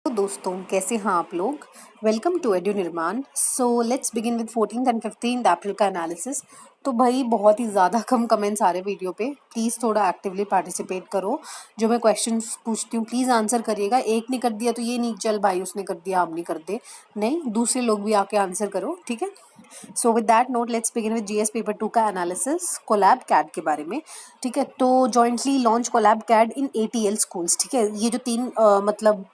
तो दोस्तों कैसे हैं आप लोग। वेलकम टू एड्यू निर्माण। So let's begin with 14th and 15th अप्रैल का एनालिसिस। तो भाई बहुत ही ज़्यादा कम कमेंट्स आ रहे वीडियो पे, प्लीज़ थोड़ा एक्टिवली पार्टिसिपेट करो। जो मैं क्वेश्चन पूछती हूँ प्लीज़ आंसर करिएगा। एक नहीं कर दिया तो ये नहीं चल भाई उसने कर दिया हम नहीं कर दे, नहीं दूसरे लोग भी आके आंसर करो, ठीक है। So with that note let's begin with GS paper 2 का एनालिसिस कोलैब कैड के बारे में, ठीक है। तो जॉइंटली लॉन्च कोलैब कैड इन एटीएल स्कूल्स, ठीक है। ये जो तीन मतलब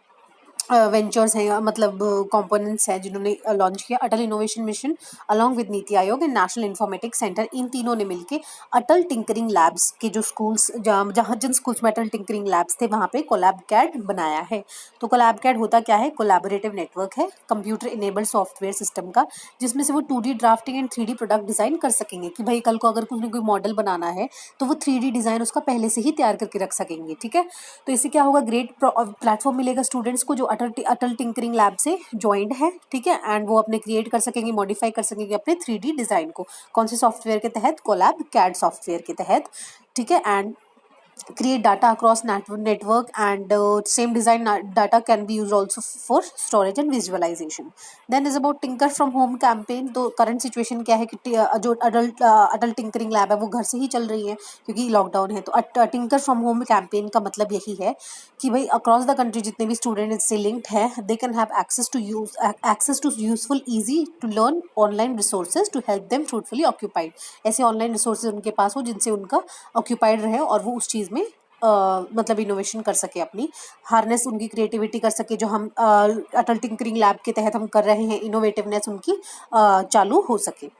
वेंचर्स हैं, मतलब कंपोनेंट्स हैं जिन्होंने लॉन्च किया, अटल innovation mission along with NITI Aayog and national informatics centre, इन तीनों ने मिलके अटल टिंकरिंग लैब्स के जो स्कूल्स जहाँ जिन स्कूल्स में अटल टिंकरिंग लैब्स थे वहाँ पे कोलैब कैड बनाया है। तो कोलैब कैड होता क्या है? कोलैबोरेटिव नेटवर्क है कंप्यूटर इनेबल्ड सॉफ्टवेयर सिस्टम का, जिसमें से वो 2D drafting and 3D product design कर सकेंगे कि भाई कल को अगर कोई मॉडल बनाना है तो वो 3D डिजाइन उसका पहले से ही तैयार करके रख सकेंगे, ठीक है। तो इससे क्या होगा? ग्रेट प्लेटफॉर्म मिलेगा स्टूडेंट्स को जो अटल टिंकरिंग लैब से ज्वाइंट है, ठीक है। एंड वो अपने क्रिएट कर सकेंगे, मॉडिफाई कर सकेंगे अपने 3D डिजाइन को। कौन से सॉफ्टवेयर के तहत? कोलैब कैड सॉफ्टवेयर के तहत, ठीक है। And create data across network and same design data can be used also for storage and visualization. Then is about tinker from home campaign। तो current situation क्या है कि जो adult tinkering lab है वो घर से ही चल रही है क्योंकि लॉकडाउन है। तो tinker from home campaign का मतलब यही है कि भाई across the country जितने भी स्टूडेंट इससे लिंक्ड है they can have access to useful easy to learn online resources to help them fruitfully occupied। ऐसे ऑनलाइन रिसोर्सेज उनके पास हो जिनसे उनका ऑक्यूपाइड रहे और वो उस चीज़ में मतलब इनोवेशन कर सके, अपनी हार्नेस उनकी क्रिएटिविटी कर सके, जो हम अटल टिंकरिंग लैब के तहत हम कर रहे हैं, इनोवेटिवनेस उनकी चालू हो सके।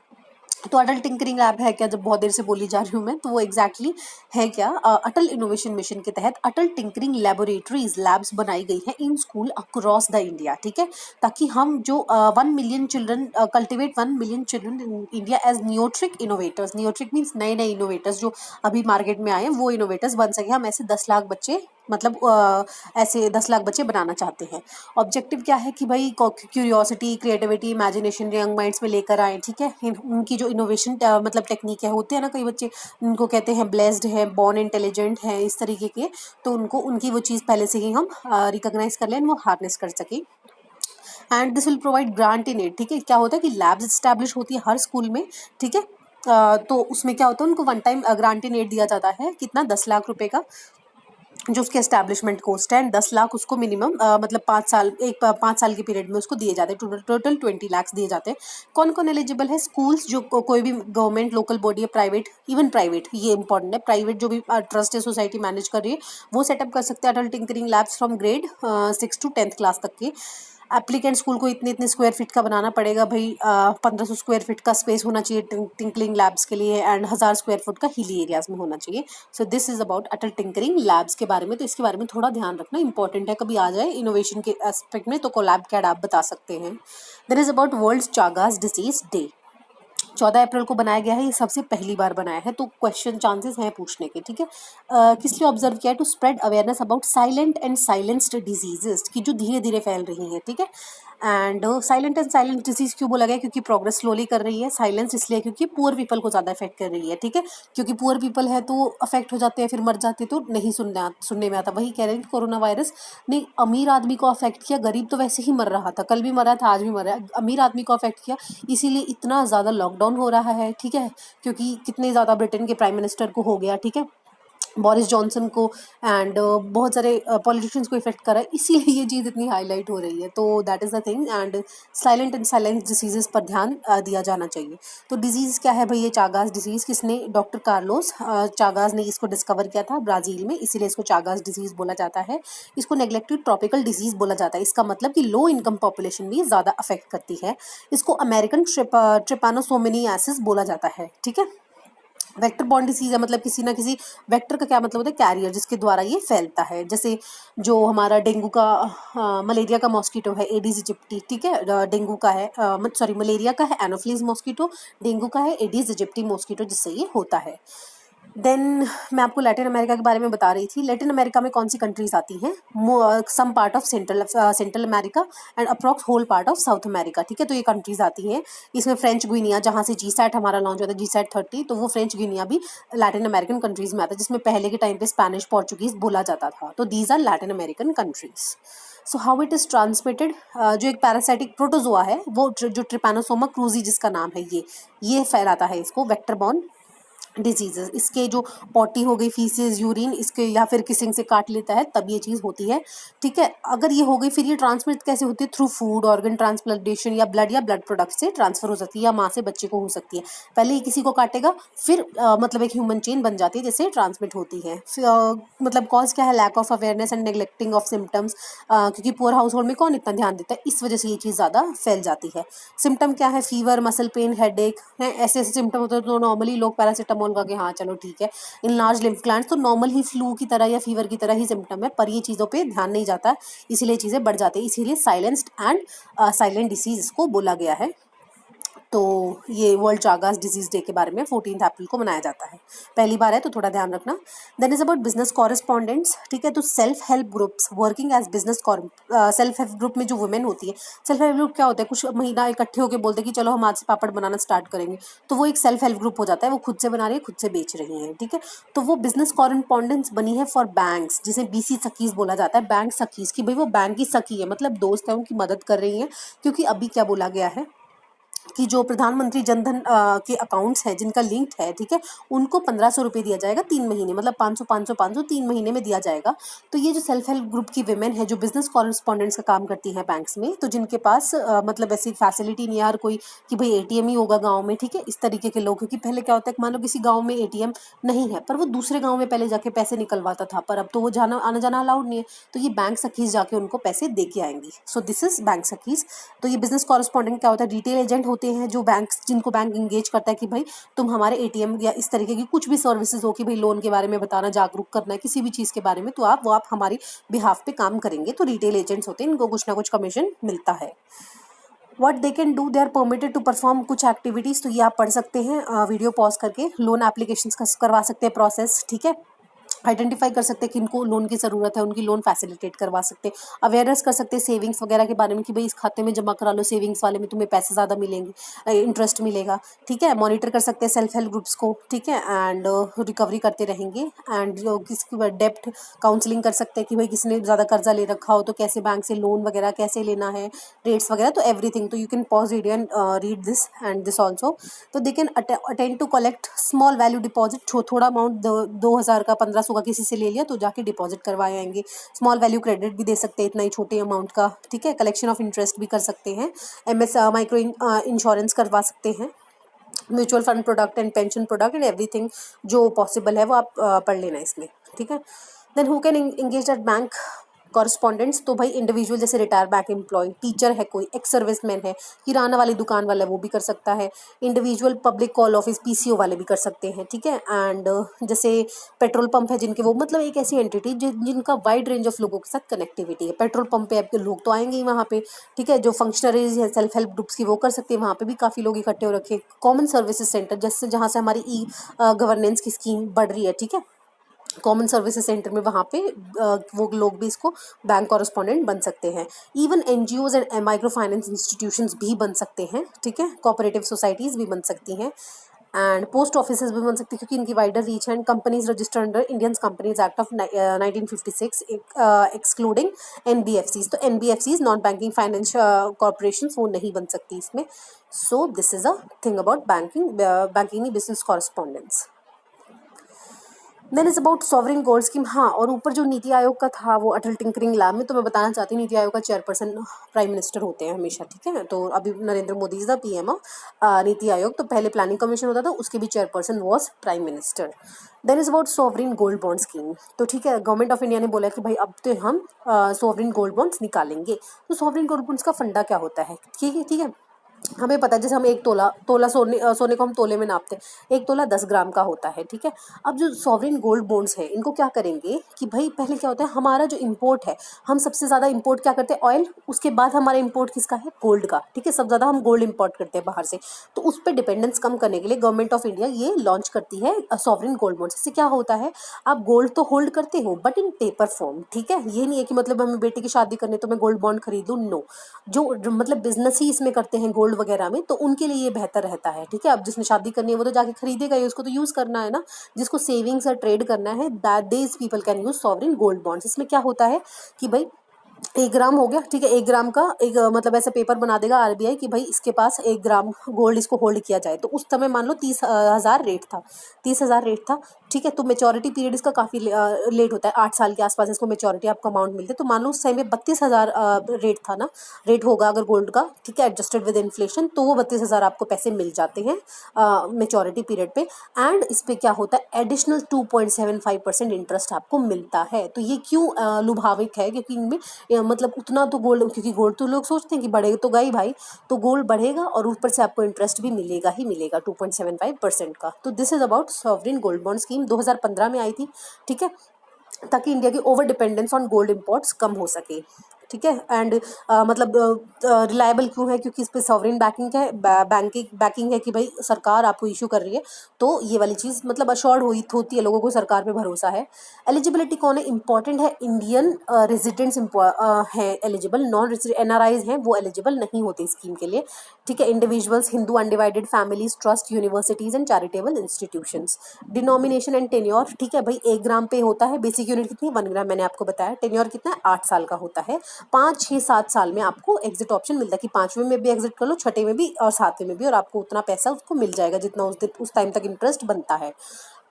तो अटल टिंकरिंग लैब है क्या? जब बहुत देर से बोली जा रही हूँ मैं, तो वो एग्जैक्टली है क्या? अटल इनोवेशन मिशन के तहत अटल टिंकरिंग लेबोरेटरीज लैब्स बनाई गई है in school across the India, ठीक है। ताकि हम जो 1 million children cultivate 1 million children in India as neoteric innovators. Neoteric means नए नए इनोवेटर्स जो अभी मार्केट में आए हैं वो इनोवेटर्स बन सके। हम ऐसे 10 लाख बच्चे मतलब ऐसे 10 लाख बच्चे बनाना चाहते हैं। ऑब्जेक्टिव क्या है कि भाई curiosity, creativity, imagination young minds में लेकर आए, ठीक है। उनकी जो इनोवेशन मतलब टेक्निक है, होते हैं ना कई बच्चे उनको कहते हैं ब्लेस्ड है, बॉर्न इंटेलिजेंट है, इस तरीके के। तो उनको उनकी वो चीज़ पहले से ही हम रिकॉग्नाइज कर लें, वो हार्नेस कर सकें। And this will provide grant in it, ठीक है। क्या होता है कि लैब्स इस्टेब्लिश होती है हर स्कूल में, ठीक है। तो उसमें क्या होता है, उनको one time grant in aid दिया जाता है, कितना? 10 लाख रुपए का, जो उसके एस्टैब्लिशमेंट कोस्ट है। एंड 10 लाख उसको मिनिमम मतलब 5 साल 5 साल के पीरियड में उसको दिए जाते हैं। टोटल 20 लाख दिए जाते हैं। कौन कौन एलिजिबल है? स्कूल्स जो कोई भी गवर्नमेंट, लोकल बॉडी या प्राइवेट, इवन प्राइवेट, ये इंपॉर्टेंट है, प्राइवेट जो भी ट्रस्ट है, सोसाइटी मैनेज कर रही है, वो सेटअप कर सकते हैं Atal tinkering labs from grade 6 to 10th class तक के। एप्लीकेंट स्कूल को इतने इतने स्क्वायर फीट का बनाना पड़ेगा भाई। 1500 स्क्वायर फीट का स्पेस होना चाहिए टिंकरिंग लैब्स के लिए, एंड 1000 स्क्वायर फुट का हिली एरियाज में होना चाहिए। सो this is about Atal tinkering labs के बारे में। तो इसके बारे में थोड़ा ध्यान रखना इंपॉर्टेंट है, कभी आ जाए इनोवेशन के एस्पेक्ट में तो कोलैब कैड आप बता सकते हैं। Then is about world Chagas disease day. 14 अप्रैल को बनाया गया है, ये सबसे पहली बार बनाया है। तो क्वेश्चन चांसेस हैं पूछने के, ठीक है। किस लिए ऑब्जर्व किया है? To spread awareness about silent and silenced diseases की जो धीरे धीरे फैल रही हैं, ठीक है। And silent and silent disease क्यों बोला गया? क्योंकि प्रोग्रेस स्लोली कर रही है। साइलेंस इसलिए क्योंकि पुअर पीपल को ज़्यादा अफेक्ट कर रही है, ठीक है। क्योंकि पुअर पीपल है तो अफेक्ट हो जाते हैं, फिर मर जाते हैं, तो नहीं सुनने में आता। वही कह रहे हैं कि कोरोना वायरस ने अमीर आदमी को अफेक्ट किया, गरीब तो वैसे ही मर रहा था, कल भी मरा था, आज भी मर रहा है। अमीर आदमी को अफेक्ट किया, इसीलिए इतना ज़्यादा लॉकडाउन हो रहा है, ठीक है। क्योंकि कितने ज़्यादा ब्रिटेन के प्राइम मिनिस्टर को हो गया, ठीक है, बोरिस जॉनसन को, एंड बहुत सारे पॉलिटिशियंस को इफेक्ट करा है, इसीलिए ये चीज़ इतनी हाईलाइट हो रही है। तो that is the thing. And silent and silent diseases पर ध्यान दिया जाना चाहिए। तो डिजीज़ क्या है भाई? ये चागास डिजीज़। किसने? डॉक्टर कार्लोस चागास ने इसको डिस्कवर किया था ब्राज़ील में, इसीलिए इसको चागास डिजीज़ बोला जाता है। इसको नेग्लेक्टेड ट्रॉपिकल डिजीज़ बोला जाता है। इसका मतलब कि लो इनकम पॉपुलेशन भी ज़्यादा अफेक्ट करती है। इसको अमेरिकन ट्रिपानोसोमिनियासिस बोला जाता है, ठीक है। वेक्टर बॉर्न डिसीज है, मतलब किसी ना किसी वेक्टर का क्या मतलब होता है? कैरियर, जिसके द्वारा ये फैलता है। जैसे जो हमारा डेंगू का मलेरिया का मॉस्किटो है एडीज इजिप्टी, ठीक है। डेंगू का है सॉरी मलेरिया का है एनोफ्लीज मॉस्किटो, डेंगू का है एडीज इजिप्टी मॉस्किटो, जिससे ये होता है। देन मैं आपको लैटिन अमेरिका के बारे में बता रही थी। लैटिन अमेरिका में कौन सी कंट्रीज आती हैं? Some part of central America and approx whole part of south America, ठीक है। तो ये कंट्रीज आती हैं। इसमें फ्रेंच गुइनिया, जहाँ से जीसैट हमारा लॉन्च होता है, जीसैट 30, तो वो फ्रेंच गुइनिया भी लैटिन अमेरिकन कंट्रीज में आता है, जिसमें पहले के टाइम पे स्पेनिश पोर्चुगीज बोला जाता था। तो these are Latin American countries. So how it is transmitted, जो एक पैरासाइटिक प्रोटोजोआ है वो जो ट्रिपैनोसोमा क्रूजी जिसका नाम है ये फैलाता है इसको, वेक्टर बॉर्न डिजीजेस। इसके जो पॉटी हो गई, फीसेस, यूरिन, इसके या फिर किसिंग से काट लेता है तब ये चीज़ होती है, ठीक है। अगर ये हो गई फिर ये ट्रांसमिट कैसे होती है, थ्रू फूड, ऑर्गन ट्रांसप्लांटेशन या ब्लड प्रोडक्ट से ट्रांसफर हो सकती है, या माँ से बच्चे को हो सकती है। पहले ये किसी को काटेगा फिर मतलब एक ह्यूमन चेन बन जाती है जिससे ट्रांसमिट होती है। मतलब कॉज क्या है, lack of awareness and neglecting of symptoms, क्योंकि पुअर हाउस होल्ड में कौन इतना ध्यान देता है, इस वजह से ये चीज़ ज़्यादा फैल जाती है। सिम्टम क्या है, फीवर, मसल पेन, हेडेक है, ऐसे ऐसे सिम्टम होते हैं। तो नॉर्मली लोग पैरासीटामोल का कि हाँ चलो ठीक है। इन लार्ज लिम्फ ग्लैंड्स तो नॉर्मल ही फ्लू की तरह या फीवर की तरह ही सिम्टम है, पर ये चीज़ों पे ध्यान नहीं जाता, इसीलिए चीज़ें बढ़ जाती है, इसीलिए साइलेंस्ड एंड साइलेंट डिसीज इसको बोला गया है। तो ये वर्ल्ड चागास डिजीज डे के बारे में 14 अप्रैल को मनाया जाता है, पहली बार है तो थोड़ा ध्यान रखना। Then is about business correspondents, ठीक है। तो self help groups working as business, self help group में जो वुमेन होती है, सेल्फ हेल्प ग्रुप क्या होता है, कुछ महिला इकट्ठे होकर बोलते हैं कि चलो हम आज से पापड़ बनाना स्टार्ट करेंगे, तो वो एक सेल्फ हेल्प ग्रुप हो जाता है, वो खुद से बना रही है, खुद से बेच रही है, ठीक है। तो वो बिजनेस कॉरेस्पॉन्डेंट्स बनी है फॉर बैंक्स, जिसे बीसी सखीज बोला जाता है, बैंक सखीज, की भाई वो बैंक की सखी है, मतलब दोस्त है, उनकी मदद कर रही है। क्योंकि अभी क्या बोला गया है कि जो प्रधानमंत्री जनधन के अकाउंट्स हैं जिनका लिंक्ड है, ठीक है, उनको 1500 रुपये दिया जाएगा 3 महीने, मतलब 500 500 500 3 महीने में दिया जाएगा। तो ये जो सेल्फ हेल्प ग्रुप की विमेन है जो बिजनेस कॉरेस्पॉन्डेंट्स का काम करती हैं बैंक्स में, तो जिनके पास मतलब ऐसी फैसिलिटी नहीं है यार कोई कि भाई एटीएम ही होगा गाँव में, ठीक है, इस तरीके के लोग। क्योंकि पहले क्या होता है कि मान लो किसी गाँव में एटीएम नहीं है पर वो दूसरे गाँव में पहले जाके पैसे निकलवाता था, पर अब तो वो जाना आना जाना अलाउड नहीं है, तो ये बैंक सखीज जाके उनको पैसे दे के आएंगी। So this is bank Sakhis. तो ये बिजनेस कॉरेस्पॉन्डेंट क्या होता है, रिटेल एजेंट होते हैं जो बैंक, जिनको बैंक इंगेज करता है कि भाई तुम हमारे एटीएम या इस तरीके की कुछ भी सर्विसेज हो कि भाई लोन के बारे में बताना, जागरूक करना है किसी भी चीज़ के बारे में, तो आप हमारी बिहाफ पे काम करेंगे। तो रिटेल एजेंट्स होते हैं, इनको कुछ ना कुछ कमीशन मिलता है। What they can do, they are permitted to perform कुछ एक्टिविटीज़, तो ये आप पढ़ सकते हैं वीडियो पॉज करके। लोन एप्लीकेशंस करवा सकते हैं प्रोसेस, ठीक है। आइडेंटिफाई कर सकते हैं कि इनको लोन की ज़रूरत है, उनकी लोन फैसिलिटेट करवा सकते हैं। अवेयरनेस कर सकते हैं सेविंग्स वगैरह के बारे में कि भाई इस खाते में जमा करा लो, सेविंग्स वाले में तुम्हें पैसे ज़्यादा मिलेंगे, इंटरेस्ट मिलेगा, ठीक है। मॉनिटर कर सकते हैं सेल्फ हेल्प ग्रुप्स को, ठीक है, एंड रिकवरी करते रहेंगे। एंड किसी डेप्ट काउंसलिंग कर सकते हैं कि भाई किसी ने ज़्यादा कर्जा ले रखा हो तो कैसे बैंक से लोन वगैरह कैसे लेना है, रेट्स वगैरह, तो एवरीथिंग। तो you can pause video and read this and this also. तो they can attend to collect small value deposit, थोड़ा अमाउंट 2000 का 1500 का किसी से ले लिया तो जाके डिपॉजिट करवाए आएंगे। स्मॉल वैल्यू क्रेडिट भी दे सकते हैं इतना ही छोटे अमाउंट का, ठीक है। कलेक्शन ऑफ इंटरेस्ट भी कर सकते हैं। एमएस माइक्रो इंश्योरेंस करवा सकते हैं। Mutual fund product and pension product and everything जो पॉसिबल है वो आप पढ़ लेना इसमें, ठीक है। Then who can engage at bank correspondents, तो भाई इंडिविजुअल जैसे रिटायर बैंक एम्प्लॉय, टीचर है कोई, एक्स सर्विसमैन है, किराना वाली दुकान वाला है वो भी कर सकता है, individual public call office PCO वाले भी कर सकते हैं, ठीक है। एंड जैसे पेट्रोल पंप है जिनके, वो मतलब एक ऐसी एंटिटी जिनका वाइड रेंज ऑफ लोगों के साथ कनेक्टिविटी है। पेट्रोल पंप पे आपके लोग तो आएंगे ही वहाँ पे, ठीक है। जो फंक्शनरीज है सेल्फ हेल्प ग्रुप्स की वो कर सकते हैं, वहाँ पे भी काफ़ी लोग इकट्ठे हो रखे। कॉमन सर्विसेज सेंटर जैसे जहाँ से हमारी ई गवर्नेंस की स्कीम बढ़ रही है, ठीक है, कॉमन सर्विसेज सेंटर में वहाँ पे वो लोग भी इसको बैंक कॉरेस्पॉन्डेंट बन सकते हैं। Even NGOs and micro finance institutions भी बन सकते हैं, ठीक है। कोऑपरेटिव सोसाइटीज़ भी बन सकती हैं एंड पोस्ट ऑफिसेज भी बन सकती हैं क्योंकि इनकी वाइडर रीच है। And companies registered under Indian companies act of 1956 excluding NBFCs. तो NBFCs non banking finance corporation वो नहीं बन सकती इसमें। So this is a thing about banking business correspondence. Then is about sovereign gold scheme. हाँ, और ऊपर जो नीति आयोग का था वो अटल टिंकरिंग लैब में, तो मैं बताना चाहती हूँ नीति आयोग का चेयरपर्सन प्राइम मिनिस्टर होते हैं हमेशा, ठीक है। तो अभी Narendra Modi is the PM of NITI Aayog. तो पहले प्लानिंग कमीशन होता था, उसके भी chairperson was prime minister. Then is about sovereign gold bond scheme. तो ठीक है, गवर्नमेंट ऑफ इंडिया ने बोला कि भाई अब तो हम सॉवरिन गोल्ड बॉन्ड्स निकालेंगे। तो सॉवरिन गोल्ड बॉन्ड्स का फंडा क्या होता है, ठीक है। हमें पता है जैसे हम एक तोला सोने को हम तोले में नापते हैं, एक तोला 10 ग्राम का होता है, ठीक है। अब जो सॉवरिन गोल्ड बॉन्ड्स हैं इनको क्या करेंगे कि भाई पहले क्या होता है, हमारा जो इंपोर्ट है, हम सबसे ज़्यादा इंपोर्ट क्या करते हैं, ऑयल, उसके बाद हमारा इंपोर्ट किसका है, गोल्ड का, ठीक है। सब ज़्यादा हम गोल्ड इंपोर्ट करते हैं बाहर से। तो उस पर डिपेंडेंस कम करने के लिए गवर्नमेंट ऑफ इंडिया ये लॉन्च करती है सॉवरिन गोल्ड बॉन्ड्स। इससे क्या होता है, आप गोल्ड तो होल्ड करते हो बट इन पेपर फॉर्म, ठीक है। ये नहीं है कि मतलब हमें बेटी की शादी करनी तो मैं गोल्ड बॉन्ड खरीद लूँ, नो। जो मतलब बिजनेस ही इसमें करते हैं गोल्ड वगैरह में, तो उनके लिए ये बेहतर रहता है, ठीक है। अब जिसने शादी करनी है वो तो जाके खरीदेगा ही, उसको तो यूज़ करना है ना। जिसको सेविंग्स या ट्रेड करना है, that these people can use sovereign gold bonds. इसमें क्या होता है कि भाई 1 ग्राम हो गया, ठीक है। 1 ग्राम का एक मतलब ऐसा पेपर बना देगा आरबीआई कि भाई इसके पास 1 ग्राम गोल्ड इसको होल्ड किया जाए। तो उस समय मान लो 30,000 रेट था, 30,000 रेट था, ठीक है। तो मेच्योरिटी पीरियड इसका काफ़ी लेट होता है, 8 साल के आसपास इसको मेच्योरिटी आपका अमाउंट मिलती है। तो मान लो उस समय 32,000 रेट था ना, रेट होगा अगर गोल्ड का, ठीक है, एडजस्टेड विद इन्फ्लेशन, तो वो 32,000 आपको पैसे मिल जाते हैं मेच्योरिटी पीरियड पे। एंड इस पे क्या होता है, एडिशनल 2.75% इंटरेस्ट आपको मिलता है। तो ये क्यों लुभाविक है, क्योंकि इनमें मतलब उतना तो गोल्ड, क्योंकि गोल्ड तो लोग सोचते हैं कि बढ़ेगा तो गई भाई, तो गोल्ड बढ़ेगा और ऊपर से आपको इंटरेस्ट भी मिलेगा ही मिलेगा 2.75% का। तो this is about sovereign gold bond scheme, 2015 में आई थी, ठीक है, ताकि इंडिया की over dependence on gold imports कम हो सके, ठीक है। एंड मतलब रिलायबल क्यों है, क्योंकि इस पे सॉवरेन बैकिंग है, बैकिंग है कि भाई सरकार आपको इशू कर रही है, तो ये वाली चीज़ मतलब अश्योर्ड होती है, लोगों को सरकार पे भरोसा है। एलिजिबिलिटी कौन है, इंपॉर्टेंट है, इंडियन रेजिडेंट्स है एलिजिबल, नॉन एनआरआईज हैं वो एलिजिबल नहीं होते स्कीम के लिए, ठीक है। Individuals, Hindu undivided families, trust, universities and charitable institutions. Denomination and tenure, ठीक है भाई, 1 ग्राम पे होता है, बेसिक यूनिट कितनी, 1 ग्राम, मैंने आपको बताया। टेन्योर कितना है, 8 साल का होता है। 5, 6, 7 साल में आपको एग्जिट ऑप्शन मिलता है कि 5वें में भी एग्जिट कर लो, 6ठे में भी और 7वें में भी, और आपको उतना पैसा उसको मिल जाएगा जितना उस टाइम तक इंटरेस्ट बनता है।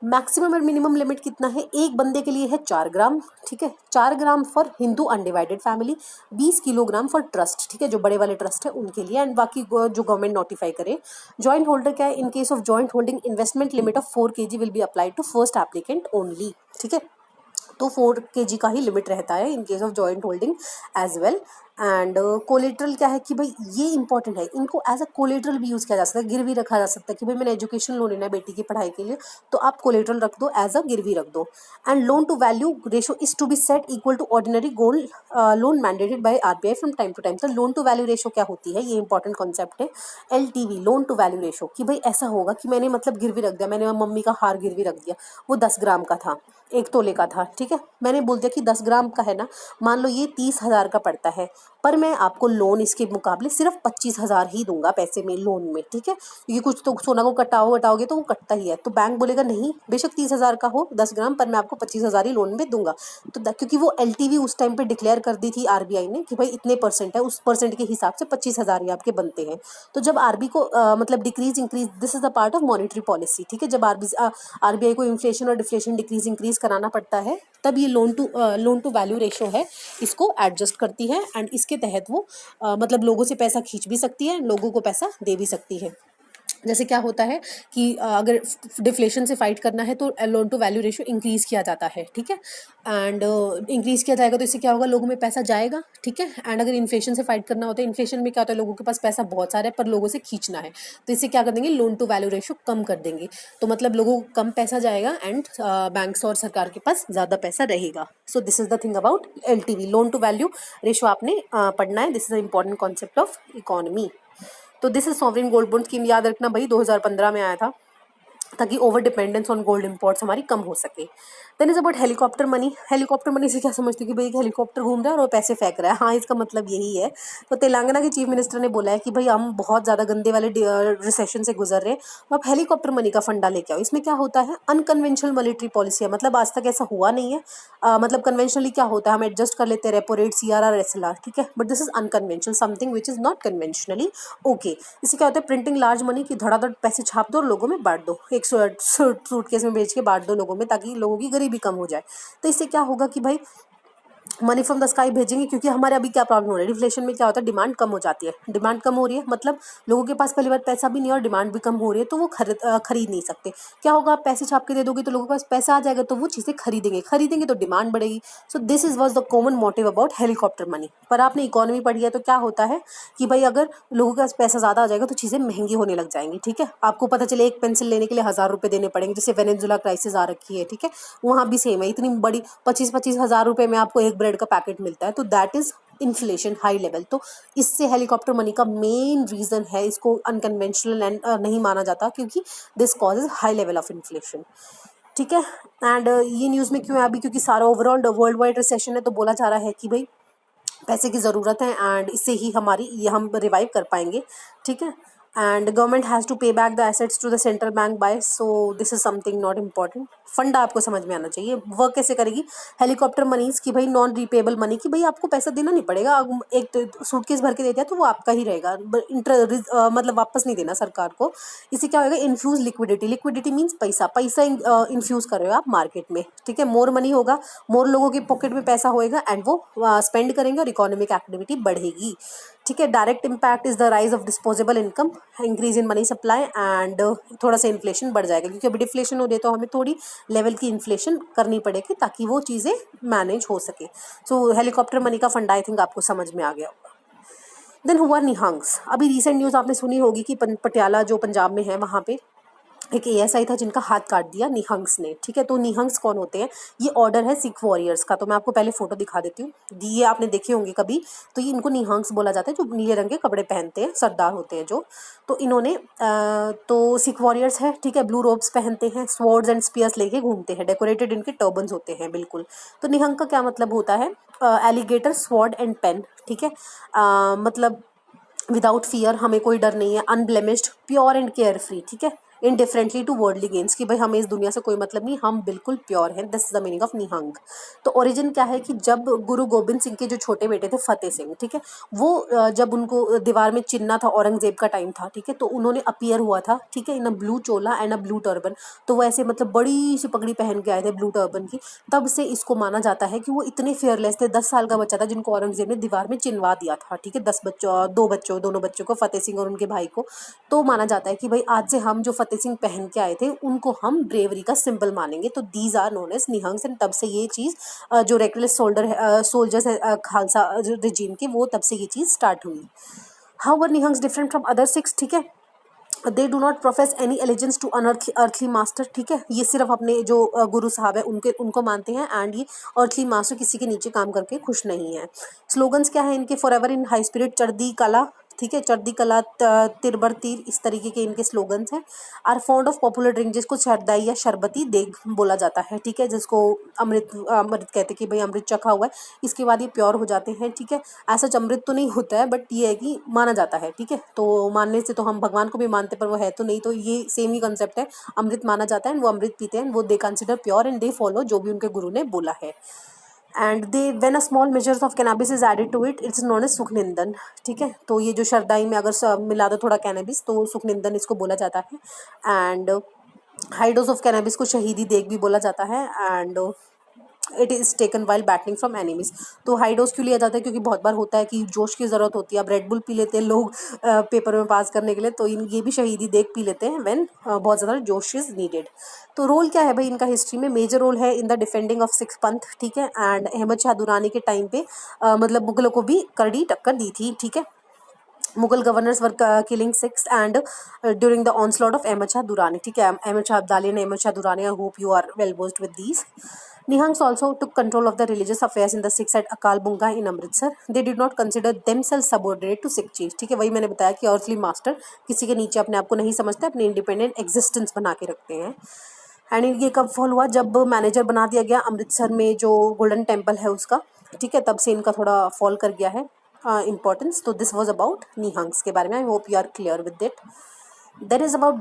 मैक्सिमम और मिनिमम लिमिट कितना है, एक बंदे के लिए है 4 ग्राम, ठीक है, 4 gram for Hindu undivided family, 20 kilogram for trust, ठीक है, जो बड़े वाले ट्रस्ट है उनके लिए, एंड बाकी जो गवर्नमेंट नोटिफाई करे। जॉइंट होल्डर क्या है, in case of joint holding investment limit of 4 kg will be applied to first applicant only, ठीक है। तो 4 kg का ही लिमिट रहता है in case of joint holding as well. And collateral क्या है कि भाई ये इंपॉर्टेंट है, इनको एज अ कोलेट्रल भी यूज़ किया जा सकता है, गिरवी रखा जा सकता है कि भाई मैंने एजुकेशन लोन लेना है बेटी की पढ़ाई के लिए, तो आप कोलेट्रल रख दो, एज अ गिरवी रख दो। And loan to value ratio is to be set equal to ordinary gold loan mandated by RBI from time to time. तो लोन टू वैल्यू रेशो क्या होती है, ये इंपॉर्टेंट कॉन्सेप्ट है। LTV, loan to value ratio, कि भाई ऐसा होगा कि मैंने मतलब गिरवी रख दिया, मैंने मम्मी का हार गिरवी रख दिया, वो 10 ग्राम का था, 1 तोले का था, ठीक है, मैंने बोल दिया कि 10 ग्राम का है ना, मान लो ये 30,000 का पड़ता है, पर मैं आपको लोन इसके मुकाबले सिर्फ 25,000 ही दूंगा पैसे में, लोन में, ठीक है, क्योंकि कुछ तो सोना को कटाओगे तो वो कटता ही है। तो बैंक बोलेगा नहीं, बेशक 30,000 का हो 10 ग्राम, पर मैं आपको 25,000 ही लोन में दूंगा। तो क्योंकि वो एलटीवी उस टाइम पे डिक्लेयर कर दी थी आरबीआई ने कि भाई इतने परसेंट है, उस परसेंट के हिसाब से 25,000 ही आपके बनते हैं। तो जब आरबी को मतलब decrease increase, this is the part of monetary policy, ठीक है। जब आरबीआई को इन्फ्लेशन और डिफ्लेशन डिक्रीज इंक्रीज कराना पड़ता है, तब ये लोन टू वैल्यू रेशो है, इसको एडजस्ट करती है। एंड इसके तहत वो मतलब लोगों से पैसा खींच भी सकती है, लोगों को पैसा दे भी सकती है। जैसे क्या होता है कि अगर डिफ्लेशन से फाइट करना है तो loan to value ratio increase किया जाता है, ठीक है। एंड इंक्रीज किया जाएगा तो इससे क्या होगा, लोगों में पैसा जाएगा, ठीक है। एंड अगर इन्फ्लेशन से फाइट करना होता है, इन्फ्लेशन में क्या होता है, लोगों के पास पैसा बहुत सारा है पर लोगों से खींचना है, तो इससे क्या कर देंगे, लोन टू वैल्यू रेशियो कम कर देंगे। तो मतलब लोगों को कम पैसा जाएगा एंड बैंक्स और सरकार के पास ज़्यादा पैसा रहेगा। So this is the thing about LTV, loan to value ratio आपने पढ़ना है, this is the important concept of economy. तो this is sovereign gold bond scheme, याद रखना भाई 2015 में आया था, ताकि over dependence on gold imports हमारी कम हो सके। Then is about helicopter money. Helicopter money से क्या समझते हो कि भाई एक हेलीकॉप्टर घूम रहा है और वो पैसे फेंक रहा है, हाँ इसका मतलब यही है। तो तेलंगाना के चीफ मिनिस्टर ने बोला है कि भाई हम बहुत ज़्यादा गंदे वाले रिसेशन से गुजर रहे हैं, तो आप हेलीकॉप्टर मनी का फंडा लेके आओ। इसमें क्या होता है, अनकन्वेंशनल मॉनेटरी पॉलिसी है, मतलब आज तक ऐसा हुआ नहीं है। मतलब कन्वेंशनली क्या होता है, हम एडजस्ट कर लेते हैं रेपो रेट, सीआरआर, एसएलआर, ठीक है, but this is unconventional, something which is not conventionally okay. इससे क्या होता है, प्रिंटिंग लार्ज मनी की धड़ाधड़ पैसे छाप दो और लोगों में बांट दो, एक सूटकेस में बेच के बांट दो लोगों में, ताकि लोगों की गरीबी कम हो जाए। तो इससे क्या होगा कि भाई मनी फ्रॉम द स्काई भेजेंगे, क्योंकि हमारे अभी क्या प्रॉब्लम हो रहा है, डिफ्लेशन में क्या होता है, डिमांड कम हो जाती है, डिमांड कम हो रही है, मतलब लोगों के पास पहली बार पैसा भी नहीं है और डिमांड भी कम हो रही है, तो वो खरीद नहीं सकते। क्या होगा, आप पैसे छाप के दे दोगे तो लोगों के पास पैसा आ जाएगा, तो वो चीज़ें खरीदेंगे तो डिमांड बढ़ेगी। सो this is was the common motive about helicopter money. पर आपने इकोनॉमी पढ़ी है तो क्या होता है कि भाई अगर लोगों के पास पैसा ज़्यादा आ जाएगा तो चीज़ें महंगी होने लग जाएंगी, ठीक है। आपको पता चले एक पेंसिल लेने के लिए 1,000 रुपये देने पड़ेंगे, जैसे वेनेजुला क्राइसिस आ रखी है, ठीक है, वहाँ भी सेम है, इतनी बड़ी 25,000 रुपये में आपको एक ब्रेड का पैकेट मिलता है, तो that is inflation high level. तो इससे हेलीकॉप्टर मनी का मेन रीजन है, इसको अनकन्वेंशनल एंड नहीं माना जाता, क्योंकि this causes high level of inflation, ठीक है। एंड ये न्यूज़ में क्यों है अभी, क्योंकि सारा ओवरऑल वर्ल्ड वाइड रिसेशन है, तो बोला जा रहा है कि भाई पैसे की ज़रूरत है एंड इससे ही हमारी ये हम रिवाइव कर पाएंगे, ठीक है। And government has to pay back the assets to the central bank by, so this is something not important. Fund आपको समझ में आना चाहिए. वर्क कैसे करेगी? हेलीकॉप्टर मनीज की भाई नॉन रिपेबल मनी की भाई आपको पैसा देना नहीं पड़ेगा. एक सूटकेस भर के दे दिया तो वो आपका ही रहेगा. मतलब वापस नहीं देना सरकार को. इससे क्या होगा? Infuse liquidity. लिक्विडिटी मीन्स पैसा. पैसा इन्फ्यूज कर रहे हो आप मार्केट में. ठीक है, मोर मनी होगा, मोर लोगों के पॉकेट में पैसा होएगा एंड वो स्पेंड करेंगे और इकोनॉमिक एक्टिविटी बढ़ेगी. ठीक है, direct impact is the rise of disposable income, increase in money supply and थोड़ा सा इन्फ्लेशन बढ़ जाएगा, क्योंकि अभी डिफ्लेशन हो रही है तो हमें थोड़ी लेवल की इन्फ्लेशन करनी पड़ेगी ताकि वो चीज़ें मैनेज हो सके. सो हेलीकॉप्टर मनी का फंडा आई थिंक आपको समझ में आ गया होगा. देन हुआ निहंग्स. अभी रिसेंट न्यूज़ आपने सुनी होगी कि पटियाला जो पंजाब में है वहाँ पे एक एएसआई था जिनका हाथ काट दिया निहंग्स ने. ठीक है, तो निहंग्स कौन होते हैं? ये ऑर्डर है सिख वॉरियर्स का. तो मैं आपको पहले फोटो दिखा देती हूँ. ये आपने देखे होंगे कभी. तो ये इनको निहंग्स बोला जाता है, जो नीले रंग के कपड़े पहनते हैं, सरदार होते हैं जो. तो इन्होंने तो सिख वॉरियर्स है. ठीक है, ब्लू रोब्स पहनते हैं, स्वॉर्ड्स एंड स्पीयर्स लेके घूमते हैं, डेकोरेटेड इनके टर्बन्स होते हैं बिल्कुल. तो निहंग का क्या मतलब होता है? Alligator, sword and pen. ठीक है, मतलब विदाउट फियर, हमें कोई डर नहीं है. Unblemished, pure and care free. ठीक है, इनडिफरेंटली टू वर्ल्डली गेन्स, कि भाई हमें इस दुनिया से कोई मतलब नहीं, हम बिल्कुल प्योर हैं. This is the meaning of Nihang. तो ओरिजिन क्या है कि जब गुरु गोबिंद सिंह के जो छोटे बेटे थे फतेह सिंह, ठीक है, वो जब उनको दीवार में चिन्ना था, औरंगजेब का टाइम था. ठीक है, तो उन्होंने अपीयर हुआ था. ठीक है, in a blue chola and a blue turban. तो वो ऐसे मतलब बड़ी सी पगड़ी पहन के आए थे ब्लू टर्बन की. तब से इसको माना जाता है कि वो इतने फेयरलेस थे. 10 साल का बच्चा था जिनको औरंगजेब ने दीवार में चिनवा दिया था. ठीक है, 10 बच्चों, दोनों बच्चों को, फतेह सिंह और उनके भाई को. तो माना जाता है कि भाई आज से हम जो फतेह सिंह पहन के आए थे उनको हम ब्रेवरी का सिंबल मानेंगे. तो these are known as Nihangs. And तब से ये चीज़ जो रेकलेस सोल्जर्स है खालसा रिजीम के, वो तब से ये चीज़ स्टार्ट हुई. How were Nihangs different from other Sikhs? ठीक है, they do not profess any allegiance to unearthly master. ठीक है, ये सिर्फ अपने जो गुरु साहब है उनको मानते हैं. एंड ये अर्थली मास्टर किसी के नीचे काम करके खुश नहीं है. स्लोगन्स क्या है इनके? For ever in high spirit, Chardi Kala. ठीक है, चढ़दी कला, तिरबर तीर, इस तरीके के इनके स्लोगन्स हैं. Are fond of popular drink, जिसको शरदाई या शरबती देग बोला जाता है. ठीक है, जिसको अमृत अमृत कहते हैं कि भाई अमृत चखा हुआ है, इसके बाद ये प्योर हो जाते हैं. ठीक है, ऐसा अमृत तो नहीं होता है, बट ये है कि माना जाता है. ठीक है, तो मानने से तो हम भगवान को भी मानते, पर वो है तो नहीं. तो ये सेम ही कंसेप्ट है. अमृत माना जाता है, वो अमृत पीते हैं, वो they consider pure and they follow जो भी उनके गुरु ने बोला है. And they when a small measures of cannabis is added to it, it's known as Sukhnidhan. ठीक है, तो ये जो शरदाई में अगर मिला दो थोड़ा कैनाबिस तो सुखनिंदन इसको बोला जाता है. And high dose of cannabis को शहीदी देग भी बोला जाता है. And it is taken while battling from enemies. तो हाई डोज क्यों लिया जाता है? क्योंकि बहुत बार होता है कि जोश की ज़रूरत होती है. अब रेड बुल पी लेते हैं लोग पेपर में पास करने के लिए, तो ये भी शहीदी देख पी लेते हैं व्हेन बहुत ज़्यादा जोश इज़ नीडेड. तो रोल क्या है भाई इनका हिस्ट्री में? मेजर रोल है in the defending of Sikh पंथ. ठीक है, एंड अहमद शाह दुरानी के टाइम पे मतलब मुगलों को भी करड़ी टक्कर दी थी. ठीक है, Mughal governors were killing Sikhs and during the onslaught of Ahmad Shah Durrani. ठीक है, Ahmad Shah Abdali and Ahmad Shah Durrani. I hope you are well versed with these. Nihangs also took control of the religious affairs in the Sikhs at Akal Bunga in Amritsar. They did not consider themselves subordinate to Sikh chiefs. ठीक है, वही मैंने बताया कि earthly master किसी के नीचे अपने आप को नहीं समझते, अपने इंडिपेंडेंट एग्जिस्टेंस बना के रखते हैं. एंड ये कब फॉल हुआ? जब मैनेजर बना दिया गया अमृतसर में जो गोल्डन टेम्पल है उसका. ठीक है, तब से इनका थोड़ा फॉल कर गया है इम्पोर्टेंस. तो दिस वॉज अबाउट निहंग्स के बारे में. I hope you are clear with it. That is about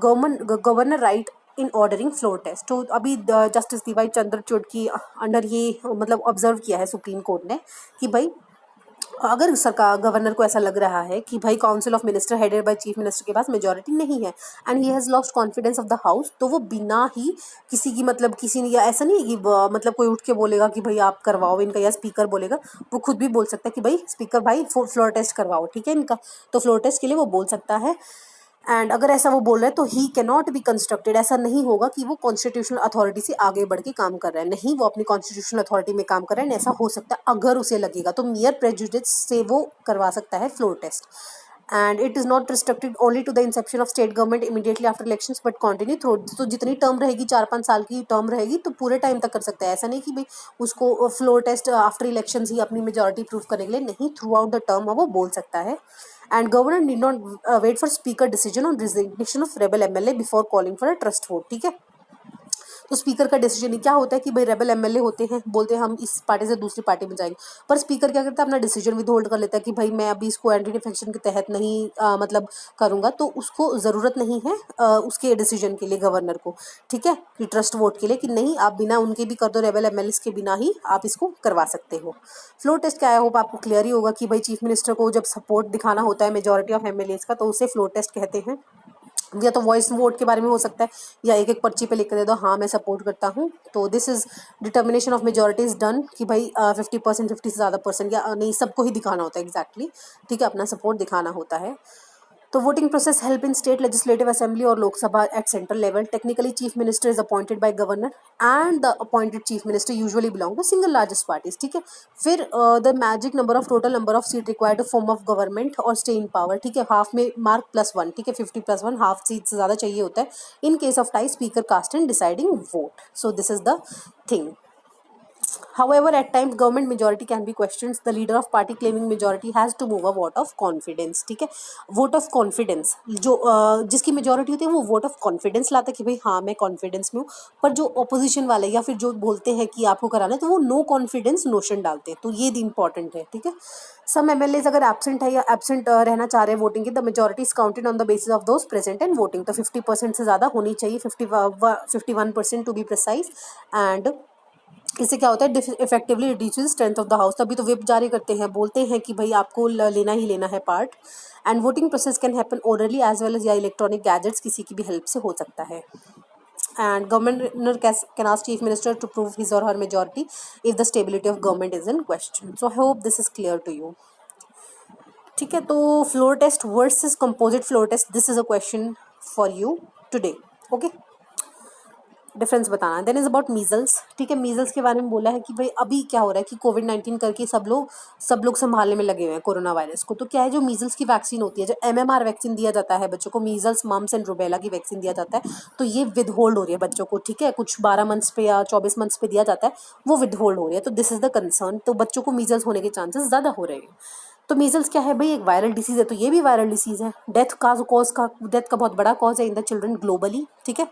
governor right in ordering floor test. तो अभी जस्टिस डीवाई चंद्रचूड़ की अंडर ये मतलब ऑब्जर्व किया है सुप्रीम कोर्ट ने कि भाई अगर सरकार गवर्नर को ऐसा लग रहा है कि भाई council of minister headed by chief minister के पास मेजॉरिटी नहीं है and he has lost confidence of the house, तो वो बिना ही किसी की मतलब किसी ने, या ऐसा नहीं है कि मतलब कोई उठ के बोलेगा कि भाई आप करवाओ इनका, या स्पीकर बोलेगा. वो खुद भी बोल सकता है कि भाई स्पीकर भाई फ्लोर टेस्ट करवाओ. ठीक है, इनका तो फ्लोर टेस्ट के लिए वो बोल सकता है. एंड अगर ऐसा वो बोल रहा है तो he can not be constructed. ऐसा नहीं होगा कि वो कॉन्स्टिट्यूशनल अथॉरिटी से आगे बढ़ के काम कर रहा है. नहीं, वो अपनी कॉन्स्टिट्यूशनल अथॉरिटी में काम कर रहा है. ऐसा हो सकता है अगर उसे लगेगा, तो मियर प्रेजुडिस से वो करवा सकता है floor test. And it is not restricted only to the inception of state government immediately after elections but continue through. तो जितनी टर्म रहेगी, 4-5 साल की टर्म रहेगी, तो पूरे टाइम तक कर सकता है. ऐसा नहीं कि भाई उसको फ्लोर टेस्ट आफ्टर इलेक्शंस ही अपनी मेजॉरिटी प्रूव करने के लिए. नहीं, थ्रू आउट द टर्म वो बोल सकता है. And governor need not wait for speaker decision on resignation of rebel MLA before calling for a trust vote. ठीक है, तो स्पीकर का डिसीजन क्या होता है कि भाई रेबल एमएलए होते हैं, बोलते हैं हम इस पार्टी से दूसरी पार्टी में जाएंगे, पर स्पीकर क्या करता है, अपना डिसीजन विद होल्ड कर लेता है कि भाई मैं अभी इसको एंटी डिफेक्शन के तहत नहीं मतलब करूंगा, तो उसको ज़रूरत नहीं है उसके डिसीजन के लिए गवर्नर को, ठीक है, कि ट्रस्ट वोट के लिए कि नहीं आप बिना उनके भी कर दो, रेबल एमएलए के बिना ही आप इसको करवा सकते हो। फ्लोर टेस्ट क्या है, होप आपको क्लियर ही होगा कि भाई चीफ मिनिस्टर को जब सपोर्ट दिखाना होता है मेजॉरिटी ऑफ एमएलए का, तो उसे फ्लोर टेस्ट कहते हैं। या तो वॉइस वोट के बारे में हो सकता है, या एक एक पर्ची पे लिख कर दे दो हाँ मैं सपोर्ट करता हूँ, तो this is determination of majority is done कि भाई 50%, 50 से ज़्यादा परसेंट या नहीं, सबको ही दिखाना होता है एग्जैक्टली, ठीक है, अपना सपोर्ट दिखाना होता है। तो voting process help in state legislative assembly और Lok Sabha at central level. Technically chief minister is appointed by governor and the appointed chief minister usually belong to single largest parties, ठीक है। फिर the magic number of total number of seat required to form of government और stay in power, ठीक है, half में mark +1, ठीक है, 50+1 half seat से ज़्यादा चाहिए होता है in case of tie speaker cast and deciding vote. So this is the thing. However, at times government majority can be questioned. The leader of party claiming majority has to move a vote of confidence, ठीक है। Vote of confidence जो जिसकी majority होती है वो vote of confidence लाता है कि भाई हाँ मैं कॉन्फिडेंस में हूँ, पर जो ऑपोजिशन वाले या फिर जो बोलते हैं कि आपको कराना है तो वो नो कॉन्फिडेंस नोशन डालते हैं, तो ये इंपॉर्टेंट है, ठीक है। सम एमएलएज अगर एब्सेंट है या एब्सेंट रहना चाह रहे हैं वोटिंग की, the majority is counted on the basis of those present and voting, तो 50% से ज़्यादा होनी चाहिए, 51% टू बी प्रिसाइज। एंड इससे क्या होता है, effectively reduces strength of the house, तभी तो विप जारी करते हैं, बोलते हैं कि भाई आपको लेना ही लेना है part. And voting process can happen orally as well as या इलेक्ट्रॉनिक गैजेट्स, किसी की भी हेल्प से हो सकता है। And governor can ask chief minister to prove his or her majority if the stability of government is in question. So I hope this is clear to you, ठीक है। तो floor test versus composite floor test, this is a question for you today, okay. Difference बताना। Then is about measles, ठीक है। Measles के बारे में बोला है कि भाई अभी क्या हो रहा है कि कोविड-19 करके सब लोग संभालने में लगे हुए हैं कोरोना वायरस को, तो क्या है जो मीजल्स की वैक्सीन होती है, जो एमएमआर वैक्सीन दिया जाता है बच्चों को, मीजल्स मम्स एंड रूबेला की वैक्सीन दिया जाता है, तो ये विद होल्ड हो रही है बच्चों को, ठीक है, कुछ 12 मंथ्स पे या 24 मंथ्स पे दिया जाता है, वो विद होल्ड हो रही है, तो दिस इज द कंसर्न। तो बच्चों को मीजल्स होने के चांसेस ज़्यादा हो रहे हैं। तो मीजल्स क्या है भाई, एक वायरल डिसीज है, तो ये भी वायरल डिसीज है। डेथ का बहुत बड़ा कॉज है इन द चिल्ड्रन ग्लोबली, ठीक है।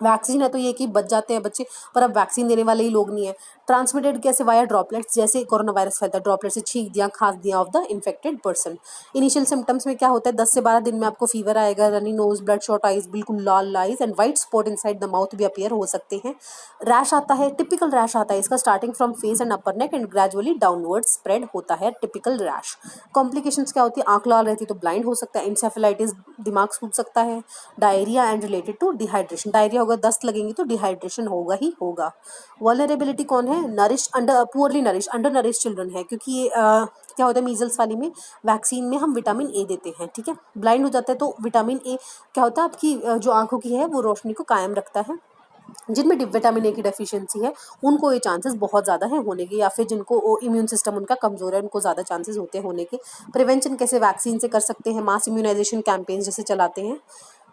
वैक्सीन है तो ये कि बच जाते हैं बच्चे, पर अब वैक्सीन देने वाले ही लोग नहीं है। ट्रांसमिटेड कैसे, वाया ड्रॉपलेट्स, जैसे कोरोना वायरस फैलता है ड्रॉपलेट से, छींक दिया, खांस दिया of the infected person. Initial symptoms में क्या होता है, 10 से 12 दिन में आपको फीवर आएगा, runny nose, blood shot eyes, बिल्कुल लाल eyes and white spot inside the mouth भी अपीयर हो सकते हैं। रैश आता है, टिपिकल रैश आता है इसका, starting from face and upper neck and gradually downward spread होता है, टिपिकल रैश। कॉम्प्लिकेशंस क्या होती है, आंख लाल रहती है तो ब्लाइंड हो सकता है, इंसेफेलाइटिस दिमाग सूज सकता है, diarrhoea and related to dehydration, diarrhoea होगा, दस्त लगेंगी तो डिहाइड्रेशन होगा ही होगा। वल्नरेबिलिटी कौन है, nourish under poorly nourish under nourish children है, क्योंकि ये क्या होता है मीजल्स वाली में वैक्सीन में हम विटामिन ए देते हैं, ठीक है। ब्लाइंड हो जाता है तो विटामिन ए क्या होता है, आपकी जो आंखों की है वो रोशनी को कायम रखता है। जिनमें विटामिन ए की डेफिशिएंसी है उनको ये चांसेस बहुत ज़्यादा है होने के, या फिर जिनको इम्यून सिस्टम उनका कमज़ोर है उनको ज़्यादा चांसेस होते हैं होने के। प्रिवेंशन कैसे वैक्सीन से कर सकते हैं, मास इम्यूनाइजेशन कैंपेन्स जैसे चलाते हैं।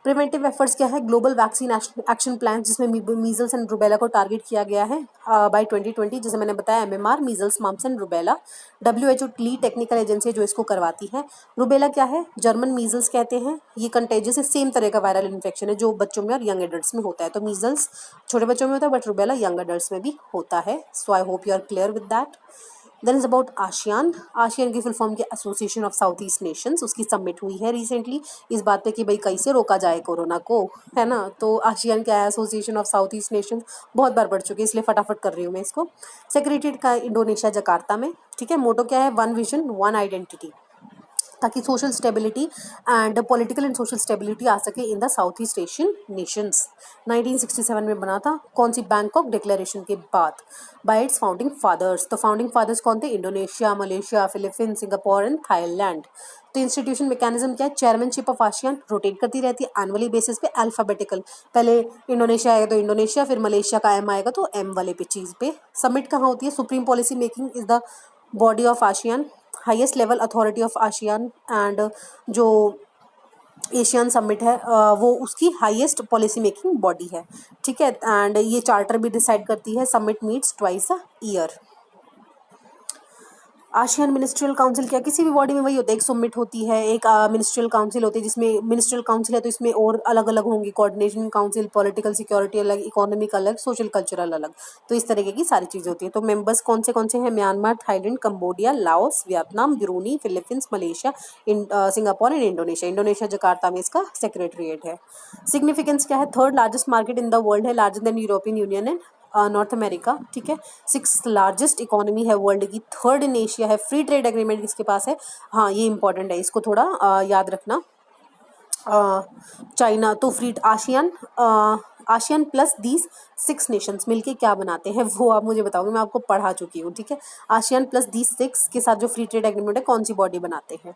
प्रिवेंटिव एफर्ट्स क्या है, ग्लोबल वैक्सीन एक्शन प्लान, जिसमें मीजल्स एंड रूबेला को टारगेट किया गया है बाय 2020, जैसे मैंने बताया MMR, measles, mumps and rubella. WHO lead technical agency जो इसको करवाती है। रूबेला क्या है, जर्मन मीजल्स कहते हैं, ये कंटेजियस है, सेम तरह का वायरल इन्फेक्शन है जो बच्चों में और यंग एडल्ट्स में होता है। तो मीजल्स छोटे बच्चों में होता है बट रूबेला यंग एडल्ट्स में भी होता है। So I hope you are clear with that. Then is about ASEAN. ASEAN की फुल फॉर्म की association of south east nations, उसकी सबमिट हुई है रिसेंटली इस बात पे कि भाई कैसे रोका जाए कोरोना को, है ना। तो आशियान क्या है, association of south east Nations, बहुत बार पढ़ चुकी है इसलिए फटाफट कर रही हूँ मैं इसको। सेक्रेटेरिएट का इंडोनेशिया जकार्ता में, ठीक है। मोटो क्या है, वन विजन वन आइडेंटिटी, ताकि social stability and political and social stability आ सके in the south east Asian nations. 1967 में बना था, कौन सी, बैंकॉक डिक्लेरेशन के बाद, बाय इट्स फाउंडिंग फादर्स। तो फाउंडिंग फादर्स कौन थे, Indonesia, Malaysia, Philippines, Singapore and Thailand. तो इंस्टीट्यूशन मैकेनिज्म क्या है, चेयरमैनशिप ऑफ आशियान रोटेट करती रहती है एनुअली बेसिस पे, अल्फाबेटिकल, पहले इंडोनेशिया आएगा तो इंडोनेशिया, फिर मलेशिया का एम आएगा तो एम वाले पे चीज़ पे। सबमिट कहाँ होती है, supreme policy making is the body of ASEAN, highest level authority of ASEAN, and जो एशियन समिट है वो उसकी हाईएस्ट पॉलिसी मेकिंग बॉडी है, ठीक है। एंड ये चार्टर भी डिसाइड करती है, summit meets twice a year. ASEAN ministerial council क्या, किसी भी बॉडी में वही होता है, एक समिट होती है, एक मिनिस्ट्रियल काउंसिल होती है, जिसमें मिनिस्ट्रियल काउंसिल है तो इसमें और अलग अलग होंगी, कोऑर्डिनेशन काउंसिल, पॉलिटिकल सिक्योरिटी अलग, इकोनॉमिक अलग, सोशल कल्चरल अलग, तो इस तरीके की सारी चीज़ें होती है। तो मेंबर्स कौन से हैं, Myanmar, Thailand, Cambodia, Laos, Vietnam, Brunei, Philippines, Malaysia, Singapore and Indonesia. Indonesia Jakarta में इसका सेक्रेटरीट है। सिग्निफिकेंस क्या है, third largest market in the world है, larger than European Union and North America, ठीक है। सिक्स लार्जेस्ट इकोनॉमी है world की, थर्ड इन एशिया है, फ्री ट्रेड एग्रीमेंट किसके पास है, हाँ ये इंपॉर्टेंट है, इसको थोड़ा याद रखना। चाइना तो free, ASEAN ASEAN plus these 6 Nations मिलके क्या बनाते हैं वो आप मुझे बताओगे, मैं आपको पढ़ा चुकी हूँ, ठीक है। आशियान प्लस दीज 6 के साथ जो फ्री ट्रेड एग्रीमेंट है कौन सी बॉडी बनाते हैं,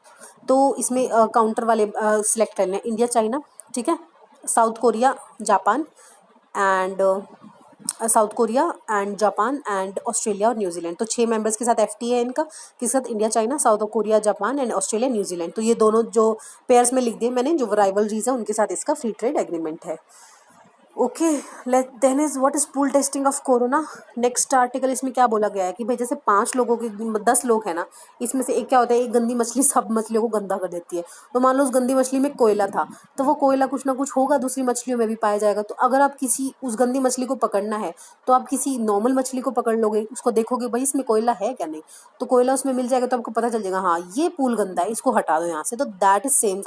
तो इसमें काउंटर वाले सिलेक्ट कर लें, इंडिया, चाइना, ठीक है, south Korea, Japan and south Korea and Japan and Australia और न्यूजीलैंड। तो 6 मेंबर्स के साथ एफटीए है इनका, किसके साथ, India, China, south Korea, Japan and Australia, New Zealand. तो ये दोनों जो पेयर्स में लिख दिए मैंने, जो राइवलरीज है उनके साथ इसका फ्री ट्रेड एग्रीमेंट है। Okay, let then is what is pool testing of corona. Next article, इसमें क्या बोला गया है कि भाई जैसे 5 लोगों के 10 लोग हैं ना, इसमें से एक क्या होता है, एक गंदी मछली सब मछलियों को गंदा कर देती है। तो मान लो उस गंदी मछली में कोयला था, तो वो कोयला कुछ ना कुछ होगा दूसरी मछलियों में भी पाया जाएगा। तो अगर आप किसी उस गंदी मछली को पकड़ना है तो आप किसी नॉर्मल मछली को पकड़ लोगे, उसको देखोगे भाई इसमें कोयला है क्या, नहीं, तो कोयला उसमें मिल जाएगा, तो आपको पता चल जाएगा हाँ ये पूल गंदा है, इसको हटा दो यहाँ से। तो that is same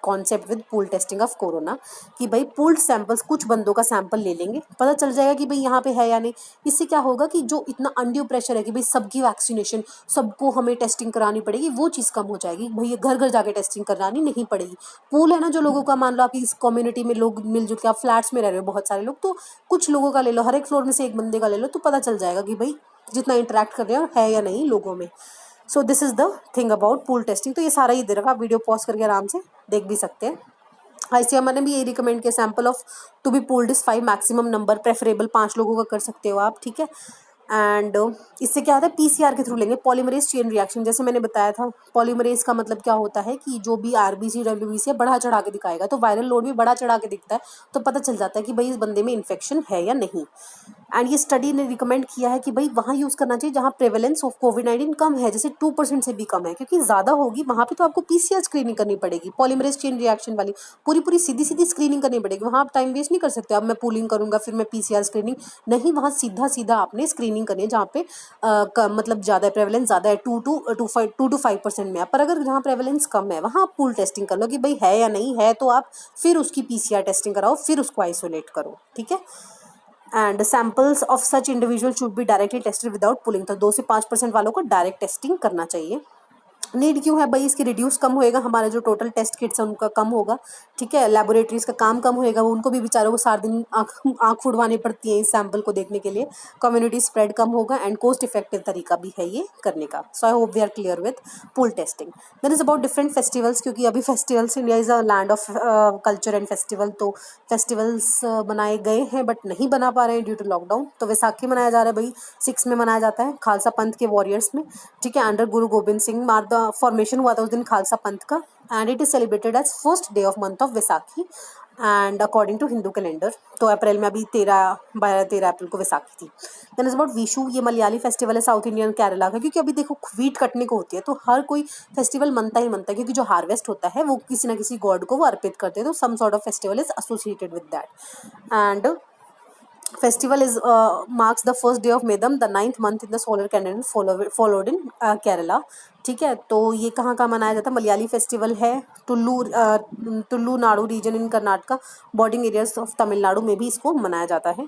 concept with pool testing of corona, कि भाई पूल्ड सैंपल्स, कुछ बंदों का सैंपल ले लेंगे, पता चल जाएगा कि भाई यहाँ पे है या नहीं। इससे क्या होगा कि जो इतना अनड्यू प्रेशर है कि भाई सबकी वैक्सीनेशन, सबको हमें टेस्टिंग करानी पड़ेगी, वो चीज़ कम हो जाएगी, भाई घर घर जाके टेस्टिंग करानी नहीं पड़ेगी। पूल है ना, जो लोगों का, मान लो आपकी इस कम्युनिटी में लोग मिलजुल के, आप फ्लैट्स में रह रहे हो बहुत सारे लोग, तो कुछ लोगों का ले लो, हर एक फ्लोर में से एक बंदे का ले लो, तो पता चल जाएगा कि भाई जितना इंटरेक्ट कर रहे हो है या नहीं लोगों में। सो this is the thing about pool testing. तो ये सारा ही दे रखा, आप वीडियो पॉज करके आराम से देख भी सकते हैं। आईसीएमआर ने भी यही रिकमेंड किया, sample of to be pooled is 5, maximum number, preferable 5 लोगों का कर सकते हो आप, ठीक है। एंड इससे क्या होता है, पीसीआर के थ्रू लेंगे, पॉलीमरेज चेन रिएक्शन, जैसे मैंने बताया था। पॉलीमरेज का मतलब क्या होता है कि जो भी आरबीसी डब्ल्यूबीसी है बढ़ा चढ़ा के दिखाएगा, तो वायरल लोड भी बढ़ा चढ़ा के दिखता है, तो पता चल जाता है कि भाई इस बंदे में इन्फेक्शन है या नहीं। एंड ये स्टडी ने रिकमेंड किया है कि भाई वहाँ यूज़ करना चाहिए जहाँ प्रेवलेंस ऑफ कोविड-19 कम है, जैसे 2% से भी कम है, क्योंकि ज़्यादा होगी वहाँ पे तो आपको पीसीआर स्क्रीनिंग करनी पड़ेगी, पॉलीमरेज चेन रिएक्शन वाली पूरी पूरी सीधी सीधी स्क्रीनिंग करनी पड़ेगी। वहाँ आप टाइम वेस्ट नहीं कर सकते, अब मैं पूलिंग करूँगा फिर मैं पीसीआर स्क्रीनिंग नहीं, वहाँ सीधा सीधा आपने स्क्रीनिंग करनी है जहाँ पे मतलब ज़्यादा प्रेवलेंस ज़्यादा है, 2 to 5% में है। पर अगर जहाँ प्रेवलेंस कम है वहाँ आप पूल टेस्टिंग कर लो कि भाई है या नहीं है, तो आप फिर उसकी पीसीआर टेस्टिंग कराओ, फिर उसको आइसोलेट करो, ठीक है। And samples of such individual should be directly tested without pulling, तो 2 से 5% वालों को डायरेक्ट टेस्टिंग करना चाहिए। नीड क्यों है भाई, इसकी रिड्यूस कम होएगा, हमारे जो टोटल टेस्ट किट्स है उनका कम होगा, ठीक है। लेबोरेटरीज का काम कम होएगा, उनको भी बेचारों को सारा दिन आँख फुड़वानी पड़ती है इस सैंपल को देखने के लिए। कम्युनिटी स्प्रेड कम होगा एंड कोस्ट इफेक्टिव तरीका भी है ये करने का। So I hope we are clear with pool testing. Then is about different festivals, क्योंकि अभी festivals, India is a land of culture and festival, तो फेस्टिवल्स बनाए गए हैं बट नहीं बना पा रहे हैं ड्यू टू लॉकडाउन। तो वैसाखी मनाया जा रहा है भाई, 6 में मनाया जाता है, खालसा पंथ के वॉरियर्स में, ठीक है, अंडर गुरु गोबिंद सिंह मार द फॉर्मेशन हुआ था उस दिन खालसा पंथ का, and it is celebrated as first day of month of Vaisakhi and according to Hindu calendar. तो अप्रैल में अभी 13 अप्रैल को वैसाखी थी। देन इज अबाउट विशु, ये मलयाली फेस्टिवल है, साउथ इंडियन केरला का, क्योंकि अभी देखो व्हीट कटने को होती है तो हर कोई फेस्टिवल मनता ही मनता है, क्योंकि जो हार्वेस्ट होता है वो किसी ना किसी गॉड को वो अर्पित करते हैं, तो some sort of festival is associated with that. And festival is marks the first day of Medam, the 9th month in the solar calendar, followed in Kerala, ठीक है। तो ये कहाँ कहाँ मनाया जाता है, मलयाली फेस्टिवल है Tulu Nadu region in Karnataka, bordering areas of Tamil Nadu में भी इसको मनाया जाता है।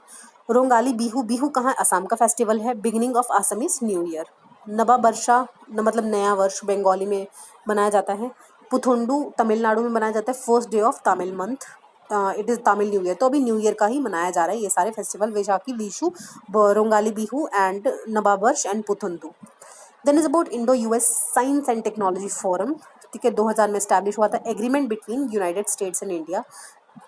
रोंगाली बिहू, बिहू कहाँ, असम का फेस्टिवल है, beginning of Assamese new year. नबा बर्षा मतलब नया वर्ष बंगाली में मनाया जाता है। पुथुंडू तमिलनाडु में मनाया जाता है, first day of Tamil month, it is Tamil new year. तो अभी न्यू ईयर का ही मनाया जा रहा है ये सारे festival, Vaisakhi, Vishu, Rongali Bihu and Naba Barsha and Puthandu. Then is about Indo US science and technology forum, ठीक है, 2000 में स्टैब्लिश हुआ था, agreement between United States and India.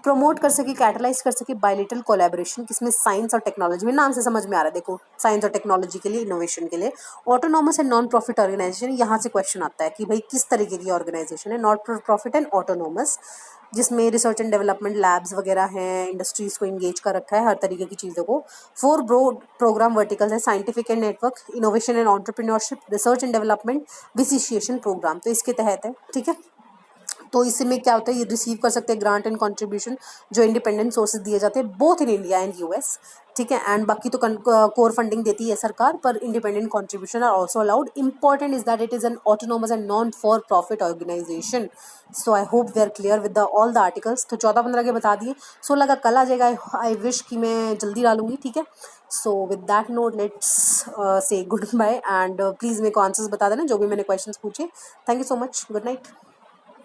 Promote कर सके, कैटलाइज कर सके बायलिटरल कोलैबोरेशन, किसमें साइंस और टेक्नोलॉजी में, नाम से समझ में आ रहा है देखो, साइंस और टेक्नोलॉजी के लिए, इनोवेशन के लिए। Autonomous and non profit organisation, यहाँ से क्वेश्चन आता है कि भाई किस तरीके की ऑर्गेनाइजेशन है, नॉट प्रॉफिट एंड ऑटोनॉमस, जिसमें रिसर्च एंड डेवलपमेंट लैब्स वगैरह हैं, इंडस्ट्रीज को इंगेज कर रखा है, हर तरीके की चीज़ों को। 4 ब्रॉड प्रोग्राम वर्टिकल्स है, scientific and network, innovation and entrepreneurship, research and development, visitation program, तो इसके तहत है, ठीक है। तो इसमें क्या होता है, ये रिसीव कर सकते हैं ग्रांट एंड कंट्रीब्यूशन जो इंडिपेंडेंट सोर्सेज दिए जाते हैं both in India and US, ठीक है। एंड बाकी तो कोर फंडिंग देती है सरकार, पर independent contribution are also allowed. Important is that it is an autonomous and non for profit organisation. So I hope we are clear with the all the articles. तो 14-15 के बता दिए, 16 का कल आ जाएगा। आई विश कि मैं जल्दी डालूंगी, ठीक है। So with that note let's say good bye, and please मेरे को आंसर्स बता देना जो भी मैंने क्वेश्चंस पूछे। Thank you so much, good night.